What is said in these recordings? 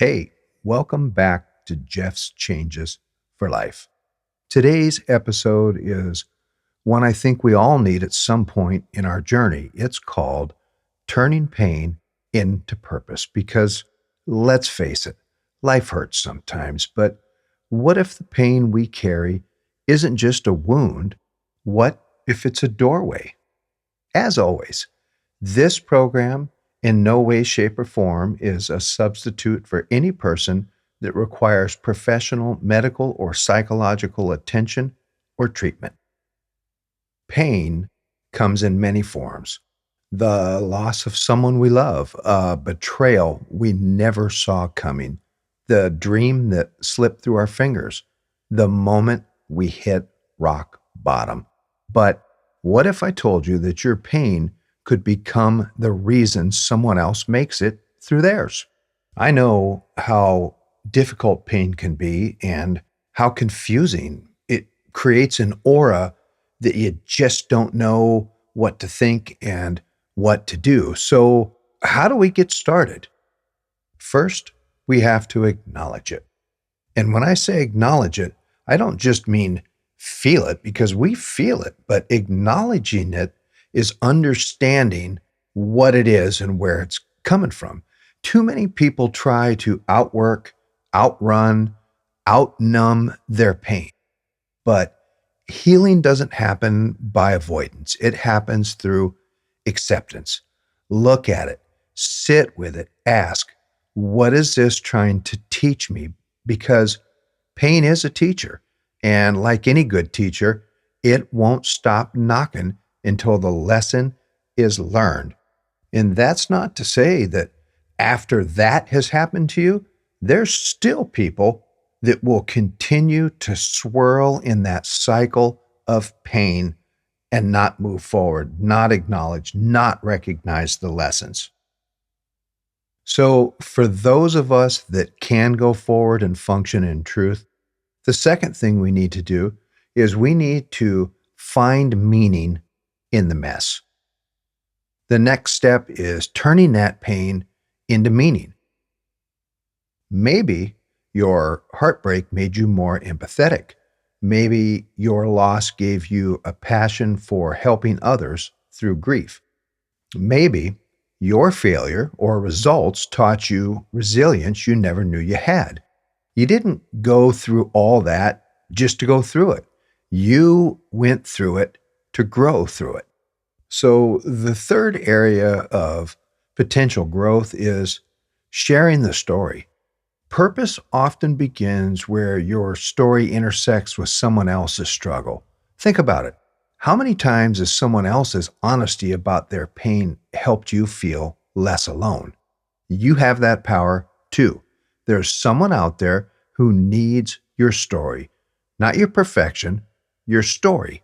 Hey, welcome back to Jeff's Changes for Life. Today's episode is one I think we all need at some point in our journey. It's called Turning Pain into Purpose because let's face it, life hurts sometimes, but what if the pain we carry isn't just a wound? What if it's a doorway? As always, this program in no way, shape, or form is a substitute for any person that requires professional medical or psychological attention or treatment. Pain comes in many forms. The loss of someone we love, a betrayal we never saw coming, the dream that slipped through our fingers, the moment we hit rock bottom. But what if I told you that your pain could become the reason someone else makes it through theirs? I know how difficult pain can be and how confusing it creates an aura that you just don't know what to think and what to do. So, how do we get started? First, we have to acknowledge it. And when I say acknowledge it, I don't just mean feel it because we feel it, but acknowledging it is understanding what it is and where it's coming from. Too many people try to outwork, outrun, outnumb their pain. But healing doesn't happen by avoidance. It happens through acceptance. Look at it, sit with it, ask, what is this trying to teach me? Because pain is a teacher. And like any good teacher, it won't stop knocking until the lesson is learned. And that's not to say that after that has happened to you, there's still people that will continue to swirl in that cycle of pain and not move forward, not acknowledge, not recognize the lessons. So, for those of us that can go forward and function in truth, the second thing we need to do is we need to find meaning in the mess. The next step is turning that pain into meaning. Maybe your heartbreak made you more empathetic. Maybe your loss gave you a passion for helping others through grief. Maybe your failure or results taught you resilience you never knew you had. You didn't go through all that just to go through it. You went through it to grow through it. So the third area of potential growth is sharing the story. Purpose often begins where your story intersects with someone else's struggle. Think about it. How many times has someone else's honesty about their pain helped you feel less alone? You have that power too. There's someone out there who needs your story, not your perfection, your story.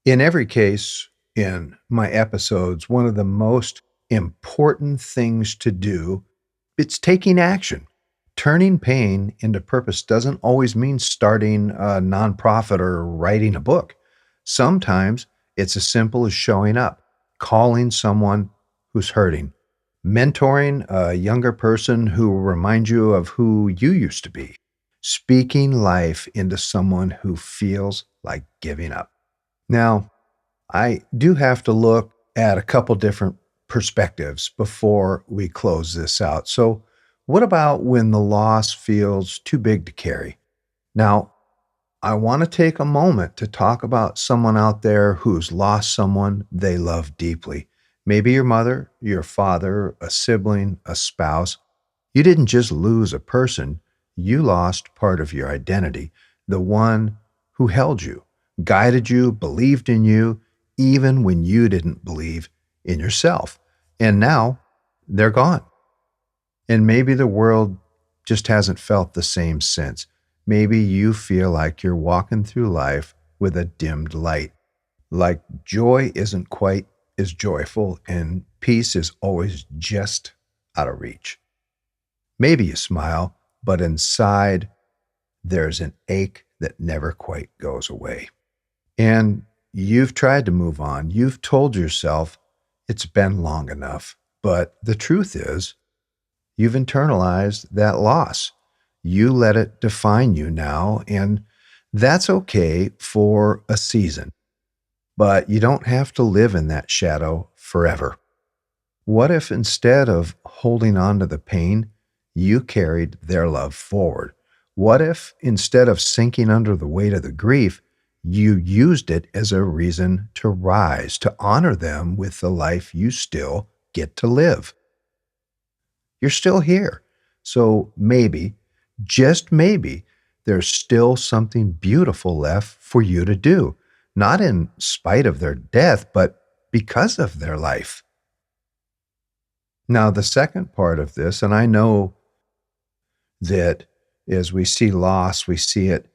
In every case, in my episodes, one of the most important things to do, it's taking action. Turning pain into purpose doesn't always mean starting a nonprofit or writing a book. Sometimes it's as simple as showing up, calling someone who's hurting, mentoring a younger person who will remind you of who you used to be, speaking life into someone who feels like giving up. Now, I do have to look at a couple different perspectives before we close this out. So, what about when the loss feels too big to carry? Now, I want to take a moment to talk about someone out there who's lost someone they love deeply. Maybe your mother, your father, a sibling, a spouse. You didn't just lose a person, you lost part of your identity, the one who held you, guided you, believed in you, even when you didn't believe in yourself. And now they're gone. And maybe the world just hasn't felt the same since. Maybe you feel like you're walking through life with a dimmed light, like joy isn't quite as joyful and peace is always just out of reach. Maybe you smile, but inside there's an ache that never quite goes away. And you've tried to move on. You've told yourself it's been long enough. But the truth is, You've internalized that loss. You let it define you now, and that's okay for a season, but you don't have to live in that shadow forever. What if instead of holding on to the pain, you carried their love forward? What if instead of sinking under the weight of the grief, you used it as a reason to rise, to honor them with the life you still get to live? You're still here. So maybe, just maybe, there's still something beautiful left for you to do, not in spite of their death, but because of their life. Now, the second part of this, and I know that as we see loss, we see it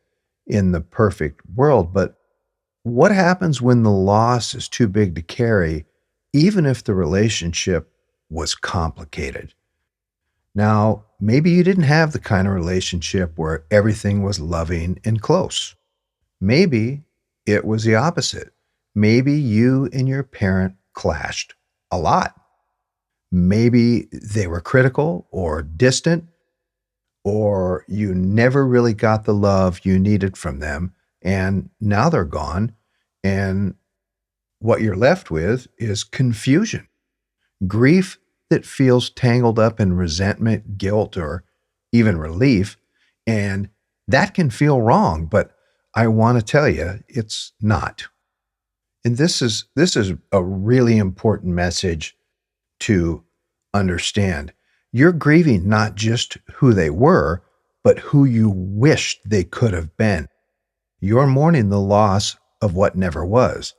in the perfect world, but what happens when the loss is too big to carry, even if the relationship was complicated? Now, maybe you didn't have the kind of relationship where everything was loving and close. Maybe it was the opposite. Maybe you and your parent clashed a lot. Maybe they were critical or distant, or you never really got the love you needed from them, and now they're gone. And what you're left with is confusion, grief that feels tangled up in resentment, guilt, or even relief. And that can feel wrong, but I want to tell you it's not. And this is a really important message to understand. You're grieving not just who they were, but who you wished they could have been. You're mourning the loss of what never was.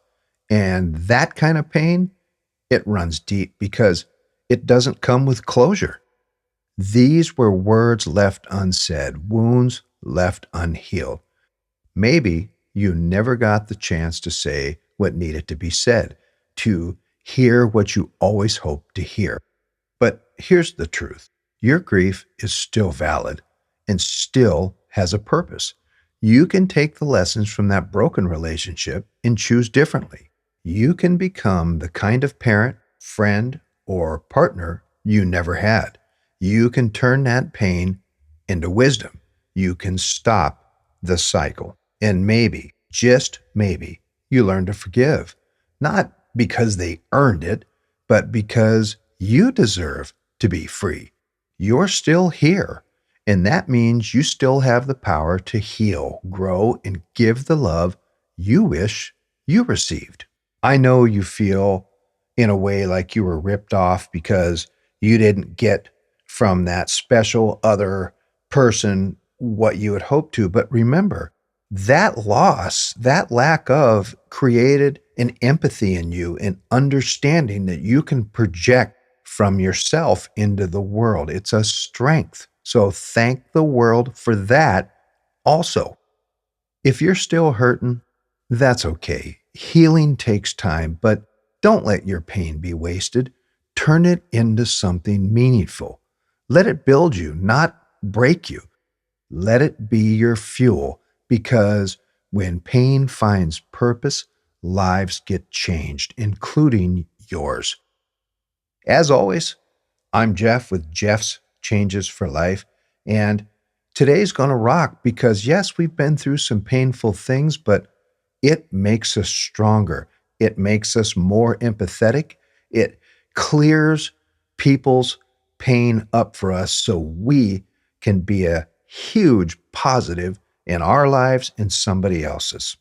And that kind of pain, it runs deep because it doesn't come with closure. These were words left unsaid, wounds left unhealed. Maybe you never got the chance to say what needed to be said, to hear what you always hoped to hear. But here's the truth: your grief is still valid and still has a purpose. You can take the lessons from that broken relationship and choose differently. You can become the kind of parent, friend, or partner you never had. You can turn that pain into wisdom. You can stop the cycle. And maybe, just maybe, you learn to forgive. Not because they earned it, but because you deserve to be free. You're still here. And that means you still have the power to heal, grow, and give the love you wish you received. I know you feel in a way like you were ripped off because you didn't get from that special other person what you had hoped to. But remember, that loss, that lack of, created an empathy in you, an understanding that you can project from yourself into the world. It's a strength. So thank the world for that also. If you're still hurting, that's okay. Healing takes time, but don't let your pain be wasted. Turn it into something meaningful. Let it build you, not break you. Let it be your fuel, because when pain finds purpose, lives get changed, including yours. As always, I'm Jeff with Jeff's Changes for Life, and today's going to rock because, yes, we've been through some painful things, but it makes us stronger. It makes us more empathetic. It clears people's pain up for us so we can be a huge positive in our lives and somebody else's.